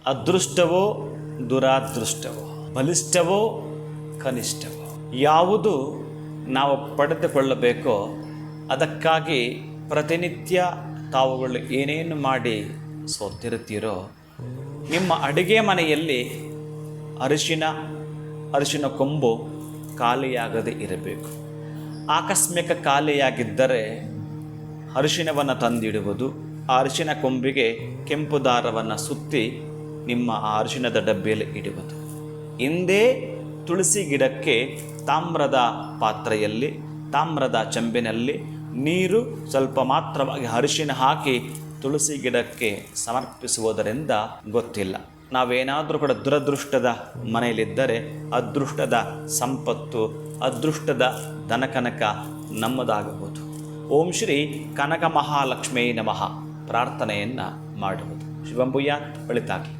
ಅದೃಷ್ಟವೋ ದುರಾದೃಷ್ಟವೋ, ಬಲಿಷ್ಠವೋ ಕನಿಷ್ಠವೋ, ಯಾವುದು ನಾವು ಪಡೆದುಕೊಳ್ಳಬೇಕೋ ಅದಕ್ಕಾಗಿ ಪ್ರತಿನಿತ್ಯ ತಾವುಗಳು ಏನೇನು ಮಾಡಿ ಸೋತಿರುತ್ತೀರೋ, ನಿಮ್ಮ ಅಡುಗೆ ಮನೆಯಲ್ಲಿ ಅರಿಶಿನ ಕೊಂಬು ಖಾಲಿಯಾಗದೇ ಇರಬೇಕು. ಆಕಸ್ಮಿಕ ಖಾಲಿಯಾಗಿದ್ದರೆ ಅರಿಶಿನವನ್ನು ತಂದಿಡುವುದು, ಆ ಅರಿಶಿನ ಕೊಂಬಿಗೆ ಕೆಂಪು ದಾರವನ್ನು ಸುತ್ತಿ ನಿಮ್ಮ ಆ ಅರಿಶಿನದ ಡಬ್ಬಿಯಲ್ಲಿ ಇಡುವುದು. ಹಿಂದೆ ತುಳಸಿ ಗಿಡಕ್ಕೆ ತಾಮ್ರದ ಪಾತ್ರೆಯಲ್ಲಿ, ತಾಮ್ರದ ಚೆಂಬಿನಲ್ಲಿ ನೀರು ಸ್ವಲ್ಪ ಮಾತ್ರವಾಗಿ ಅರಿಶಿನ ಹಾಕಿ ತುಳಸಿ ಗಿಡಕ್ಕೆ ಸಮರ್ಪಿಸುವುದರಿಂದ ಗೊತ್ತಿಲ್ಲ, ನಾವೇನಾದರೂ ಕೂಡ ದುರದೃಷ್ಟದ ಮನೆಯಲ್ಲಿದ್ದರೆ ಅದೃಷ್ಟದ ಸಂಪತ್ತು, ಅದೃಷ್ಟದ ಧನಕನಕ ನಮ್ಮದಾಗಬಹುದು. ಓಂ ಶ್ರೀ ಕನಕ ಮಹಾಲಕ್ಷ್ಮೀ ನಮಃ ಪ್ರಾರ್ಥನೆಯನ್ನು ಮಾಡುವುದು. ಶುಭಂ ಭೂಯಾತ್, ಒಳಿತಾಗಲಿ.